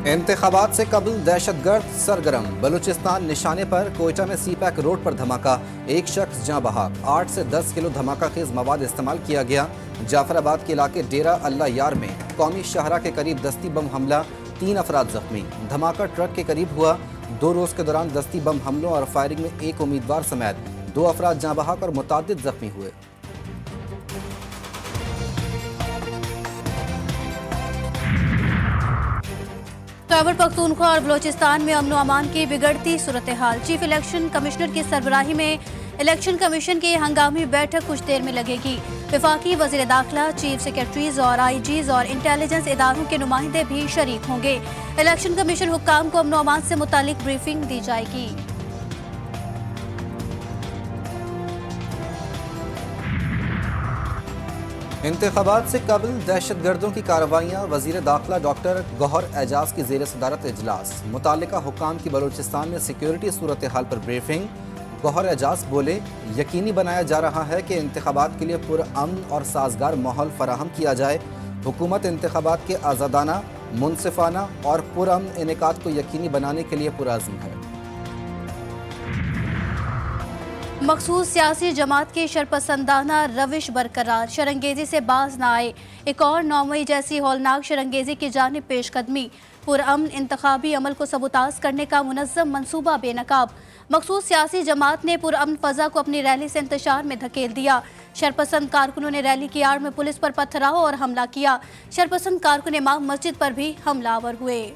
انتخابات سے قبل دہشت گرد سرگرم، بلوچستان نشانے پر کوئٹہ میں سی پیک روڈ پر دھماکہ، ایک شخص جاں بحق، 8 سے 10 کلو دھماکہ خیز مواد استعمال کیا گیا۔ جعفر آباد کے علاقے ڈیرہ اللہ یار میں قومی شاہراہ کے قریب دستی بم حملہ، 3 افراد زخمی، دھماکہ ٹرک کے قریب ہوا۔ 2 روز کے دوران دستی بم حملوں اور فائرنگ میں ایک امیدوار سمیت 2 افراد جاں بحق اور متعدد زخمی ہوئے۔ خیبر پختونخوا اور بلوچستان میں امن و امان کی بگڑتی صورتحال، چیف الیکشن کمشنر کی سربراہی میں الیکشن کمیشن کی ہنگامی بیٹھک کچھ دیر میں لگے گی۔ وفاقی وزیر داخلہ، چیف سیکرٹریز اور آئی جیز اور انٹیلیجنس اداروں کے نمائندے بھی شریک ہوں گے۔ الیکشن کمیشن حکام کو امن و امان سے متعلق بریفنگ دی جائے گی۔ انتخابات سے قبل دہشت گردوں کی کارروائیاں، وزیر داخلہ ڈاکٹر گوہر اعجاز کی زیر صدارت اجلاس، متعلقہ حکام کی بلوچستان میں سیکیورٹی صورتحال پر بریفنگ۔ گوہر اعجاز بولے، یقینی بنایا جا رہا ہے کہ انتخابات کے لیے پرامن اور سازگار ماحول فراہم کیا جائے۔ حکومت انتخابات کے آزادانہ، منصفانہ اور پرامن انعقاد کو یقینی بنانے کے لیے پرعزم ہے۔ مخصوص سیاسی جماعت کی شرپسندانہ روش برقرار، شرنگیزی سے باز نہ آئے، ایک اور 9 مئی جیسی ہولناک شرنگیزی کی جانب پیش قدمی، پرامن انتخابی عمل کو سبوتاژ کرنے کا منظم منصوبہ بے نقاب۔ مخصوص سیاسی جماعت نے پرامن فضا کو اپنی ریلی سے انتشار میں دھکیل دیا۔ شرپسند کارکنوں نے ریلی کی آڑ میں پولیس پر پتھراؤ اور حملہ کیا۔ شرپسند کارکن امام مسجد پر بھی حملہ آور ہوئے۔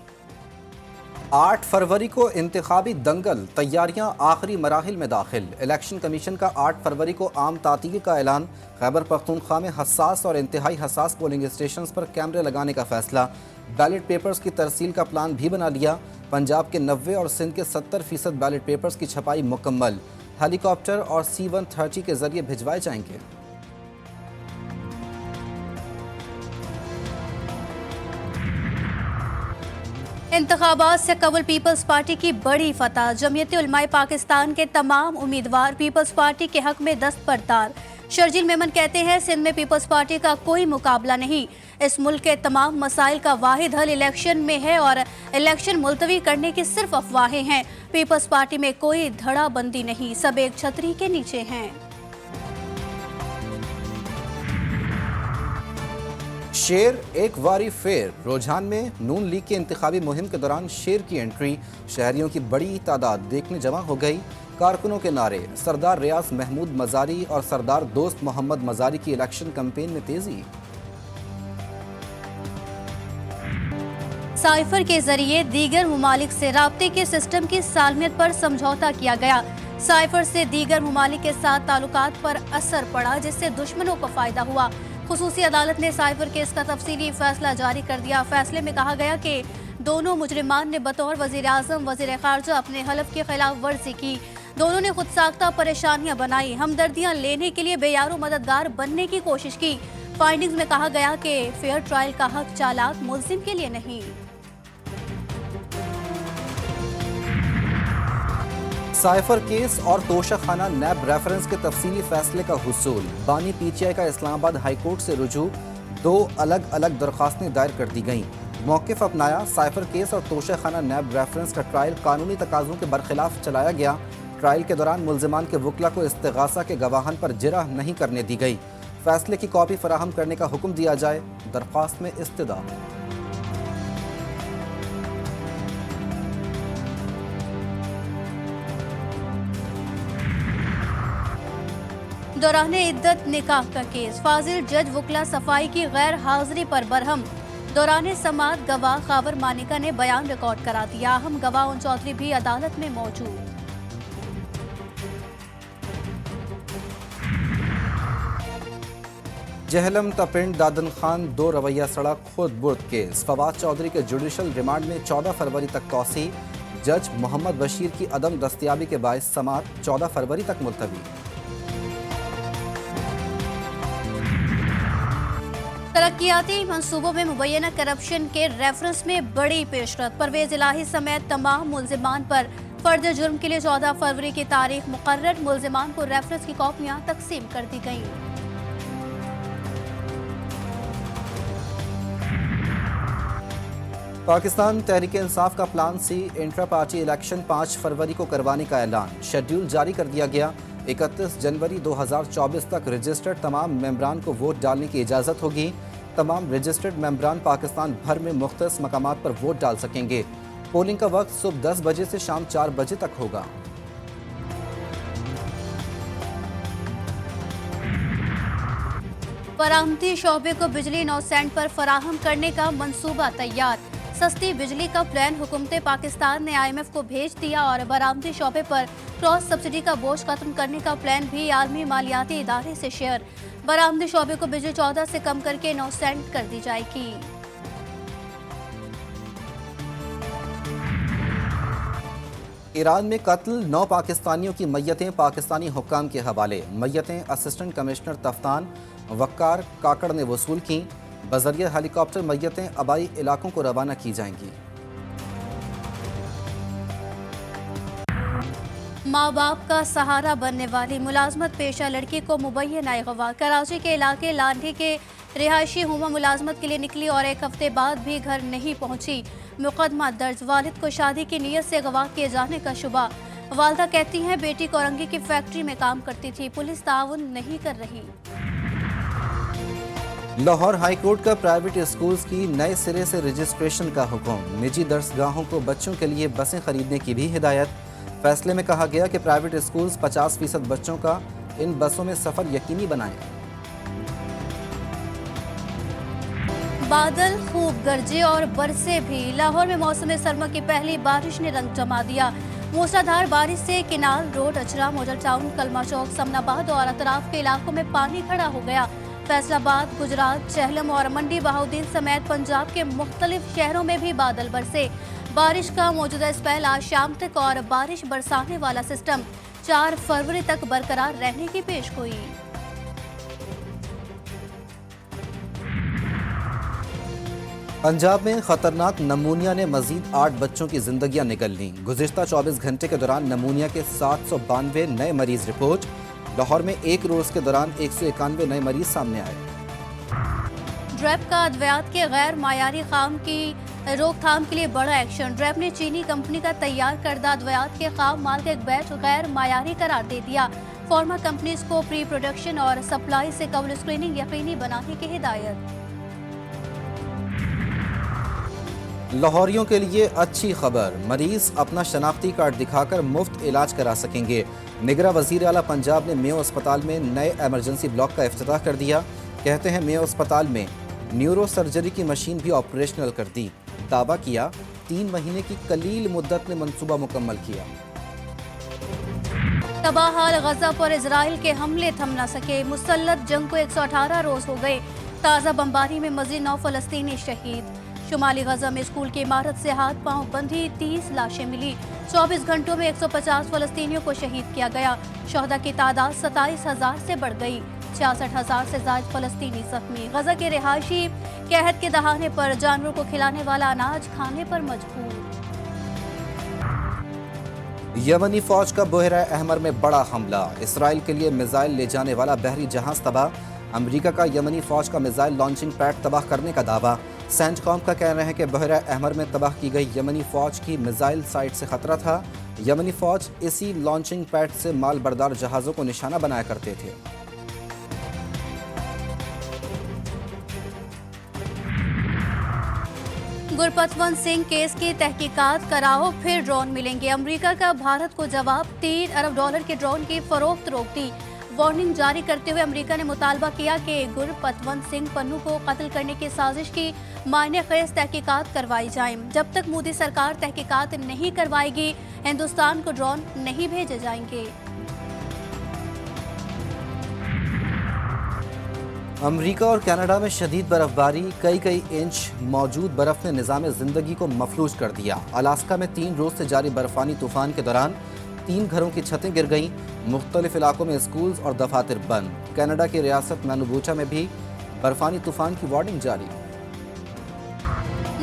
8 فروری کو انتخابی دنگل، تیاریاں آخری مراحل میں داخل، الیکشن کمیشن کا 8 فروری کو عام تعطیل کا اعلان۔ خیبر پختونخوا میں حساس اور انتہائی حساس پولنگ اسٹیشنز پر کیمرے لگانے کا فیصلہ، بیلٹ پیپرز کی ترسیل کا پلان بھی بنا لیا۔ پنجاب کے 90 اور سندھ کے 70% بیلٹ پیپرز کی چھپائی مکمل، ہیلی کاپٹر اور C-130 کے ذریعے بھجوائے جائیں گے۔ انتخابات سے قبل پیپلز پارٹی کی بڑی فتح، جمعیت علماء پاکستان کے تمام امیدوار پیپلز پارٹی کے حق میں دستبردار۔ شرجیل میمن کہتے ہیں، سندھ میں پیپلز پارٹی کا کوئی مقابلہ نہیں، اس ملک کے تمام مسائل کا واحد حل الیکشن میں ہے اور الیکشن ملتوی کرنے کی صرف افواہیں ہیں۔ پیپلز پارٹی میں کوئی دھڑا بندی نہیں، سب ایک چھتری کے نیچے ہیں۔ شیر ایک واری فیر، رجحان میں نون لیگ کی انتخابی مہم کے دوران شیر کی انٹری، شہریوں کی بڑی تعداد دیکھنے جمع ہو گئی۔ کارکنوں کے نعرے، سردار ریاض محمود مزاری اور سردار دوست محمد مزاری کی الیکشن کمپین میں تیزی۔ سائفر کے ذریعے دیگر ممالک سے رابطے کے سسٹم کی سالمیت پر سمجھوتا کیا گیا۔ سائفر سے دیگر ممالک کے ساتھ تعلقات پر اثر پڑا، جس سے دشمنوں کو فائدہ ہوا۔ خصوصی عدالت نے سائفر کیس کا تفصیلی فیصلہ جاری کر دیا۔ فیصلے میں کہا گیا کہ دونوں مجرمان نے بطور وزیر اعظم، وزیر خارجہ اپنے حلف کی خلاف ورزی کی۔ دونوں نے خود ساختہ پریشانیاں بنائی، ہمدردیاں لینے کے لیے بے یار و مددگار بننے کی کوشش کی۔ فائنڈنگز میں کہا گیا کہ فیئر ٹرائل کا حق چالاک ملزم کے لیے نہیں۔ سائفر کیس اور توشہ خانہ نیب ریفرنس کے تفصیلی فیصلے کا حصول، بانی پی ٹی آئی کا اسلام آباد ہائی کورٹ سے رجوع، 2 الگ الگ درخواستیں دائر کر دی گئیں۔ موقف اپنایا، سائفر کیس اور توشہ خانہ نیب ریفرنس کا ٹرائل قانونی تقاضوں کے برخلاف چلایا گیا۔ ٹرائل کے دوران ملزمان کے وکلا کو استغاثہ کے گواہان پر جرح نہیں کرنے دی گئی۔ فیصلے کی کاپی فراہم کرنے کا حکم دیا جائے، درخواست میں استدعا۔ دوران عدت نکاح کا کیس، فاضل جج وکلا صفائی کی غیر حاضری پر برہم۔ دوران سماعت گواہ خاور مانیکا نے بیان ریکارڈ کرا دیا، اہم گواہ ان چودھری بھی عدالت میں موجود۔ جہلم تپنڈ دادن خان 2 رویہ سڑک خود برد کیس، فواد چودھری کے جوڈیشل ریمانڈ میں 14 فروری تک توسیع، جج محمد بشیر کی عدم دستیابی کے باعث سماعت 14 فروری تک ملتوی۔ ترقیاتی منصوبوں میں مبینہ کرپشن کے ریفرنس میں بڑی پیشرفت، پرویز الہی سمیت تمام ملزمان پر فرد جرم کے لیے 14 فروری کی تاریخ مقرر، ملزمان کو ریفرنس کی کاپیاں تقسیم کر دی گئیں۔ पाकिस्तान तहरीक इंसाफ का plan C intra party election 5 फरवरी को करवाने का ऐलान। शेड्यूल जारी कर दिया गया। 31 जनवरी 2024 तक रजिस्टर्ड तमाम मेंबरान को वोट डालने की इजाज़त होगी। तमाम रजिस्टर्ड मेंबरान पाकिस्तान भर में मुख्तलिफ मकामात पर वोट डाल सकेंगे। पोलिंग का वक्त सुबह 10 बजे से शाम 4 बजे तक होगा। बरामदी शोबे को बिजली 9 सेंट पर फराहम करने का मंसूबा तैयार। सस्ती बिजली का प्लान हुकूमत पाकिस्तान ने IMF को भेज दिया और बरामदी शोबे पर क्रॉस सब्सिडी का बोझ खत्म करने का प्लान भी आलमी मालियाती इदारे से शेयर। बरामदी शोबे को बिजली 14 से कम करके 9 सेंट कर दी जाएगी। ईरान में कत्ल 9 पाकिस्तानियों की मय्यतें पाकिस्तानी हुक्काम के हवाले। मय्यतें असिस्टेंट कमिश्नर तफ्तान वक्कार काकड़ ने वसूल की। बजरिया हेलीकॉप्टर मय्यतें आबाई इलाकों को रवाना की जाएंगी। माँ बाप का सहारा बनने वाली मुलाजमत पेशा लड़की को मुबैना अगवा। कराची के इलाके लांढी के रिहायशी हुमा मुलाजमत के लिए निकली और 1 हफ्ते बाद भी घर नहीं पहुंची। मुकदमा दर्ज। वालिद को शादी की नीयत से अगवा किए जाने का शुबा। वालदा कहती हैं बेटी कोरंगी की फैक्ट्री में काम करती थी, पुलिस ताउन नहीं कर रही। लाहौर हाई कोर्ट का प्राइवेट स्कूल्स की नए सिरे से रजिस्ट्रेशन का हुक्म। निजी दरसगाहों को बच्चों के लिए बसें खरीदने की भी हिदायत। फैसले में कहा गया कि प्राइवेट स्कूल्स 50% बच्चों का इन बसों में सफर यकीनी बनाएं। बादल खूब गरजे और बरसे भी। लाहौर में मौसम सरमा की पहली बारिश ने रंग जमा दिया। मूसलाधार बारिश से किनाल रोड, अचरा, मॉडल टाउन, कलमा चौक, समनाबाद और अतराफ के इलाकों में पानी खड़ा हो गया। फैसलाबाद, गुजरात, चहलम और मंडी बहाउद्दीन समेत पंजाब के मुख्तलिफ शहरों में भी बादल बरसे। बारिश का मौजूदा स्पेल आज शाम तक और बारिश बरसाने वाला सिस्टम 4 फरवरी तक बरकरार रहने की पेशगोई। पंजाब में खतरनाक नमूनिया ने मजीद 8 बच्चों की जिंदगियां निगल लीं। गुज़िश्ता 24 घंटे के दौरान नमूनिया के 792 नए मरीज रिपोर्ट। लाहौर में एक रोज के दौरान 191 नए मरीज सामने आए। ड्रैप का अद्वियात के गैर मायारी खाम की रोकथाम के लिए बड़ा एक्शन। ड्रैप ने चीनी कंपनी का तैयार करदा अद्वियात के खाम माल का एक बैच गैर मायारी करार दे दिया। फार्मा कंपनीज को प्री प्रोडक्शन और सप्लाई से कबल स्क्रीनिंग यकीनी बनाने की हिदायत। लाहौरियों के लिए अच्छी खबर, मरीज अपना शनाख्ती कार्ड दिखाकर मुफ्त इलाज करा सकेंगे। निगरां वज़ीर आला पंजाब ने मेयो अस्पताल में नए एमरजेंसी ब्लॉक का इफ्तिताह कर दिया। कहते हैं मेयो अस्पताल में न्यूरो सर्जरी की मशीन भी ऑपरेशनल कर दी। दावा किया 3 महीने की कलील मुद्दत में मंसूबा मुकम्मल किया। तबाह हाल गजा पर इजराइल के हमले थम न सके। मुसल्लत जंग को 118 रोज हो गए। ताज़ा बमबारी में मजीद 9 फलस्तीनी शहीद। शुमाली गजा में स्कूल की इमारत से हाथ पांव बंधी 30 लाशें मिली। 24 घंटों में 150 फलस्तीनियों को शहीद किया गया। शहदा की तादाद 27,000 से बढ़ गई। 66,000 से ज्यादा फलस्तीनी जख्मी। गजा के रिहायशी कहत के दहाने पर जानवरों को खिलाने वाला अनाज खाने पर मजबूर। यमनी फौज का बहरा अहमर में बड़ा हमला। इसराइल के लिए मिसाइल ले जाने वाला बहरी जहाज तबाह। अमेरिका का यमनी फौज का मिसाइल लॉन्चिंग पैड तबाह करने का दावा। सेंटकॉम का कहना है कि बहरा अहमर में तबाह की गई यमनी फौज की मिसाइल साइट से खतरा था। यमनी फौज इसी लॉन्चिंग पैड से माल बरदार जहाज़ों को निशाना बनाया करते थे। गुरपतवंत सिंह केस की तहकीकात कराओ, फिर ड्रोन मिलेंगे। अमेरिका का भारत को जवाब। $3 अरब के ड्रोन की फरोख्त रोक दी। वार्निंग जारी करते हुए अमेरिका ने मुतालबा किया कि गुरपतवंत सिंह पन्नू को कत्ल करने की साजिश की मायने खेज तहकीकात करवाई जाएं। जब तक मोदी सरकार तहकीकात नहीं करवाएगी, हिंदुस्तान को ड्रोन नहीं भेजे जाएंगे। अमेरिका और कनाडा में शदीद बर्फबारी। कई इंच मौजूद बर्फ ने निज़ाम ज़िंदगी को मफलूज कर दिया। अलास्का में 3 रोज से जारी बर्फानी तूफान के दौरान 3 घरों की छतें गिर गईं। मुख्तलिफ इलाकों में स्कूल्स और दफातर बंद। कनाडा की रियासत मैनूबूचा में भी बर्फानी तूफान की वार्निंग जारी।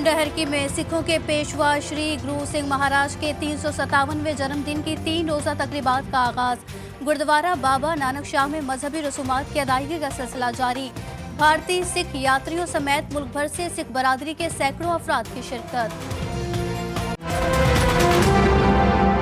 डहरकी में सिखों के पेशवा श्री गुरु सिंह महाराज के 357वें जन्मदिन की 3 रोज़ा तकरीबात का आगाज। गुरुद्वारा बाबा नानक शाह में मजहबी रसूमात की अदायगी का सिलसिला जारी। भारतीय सिख यात्रियों समेत मुल्क भर से सिख बरादरी के सैकड़ों अफराद की शिरकत।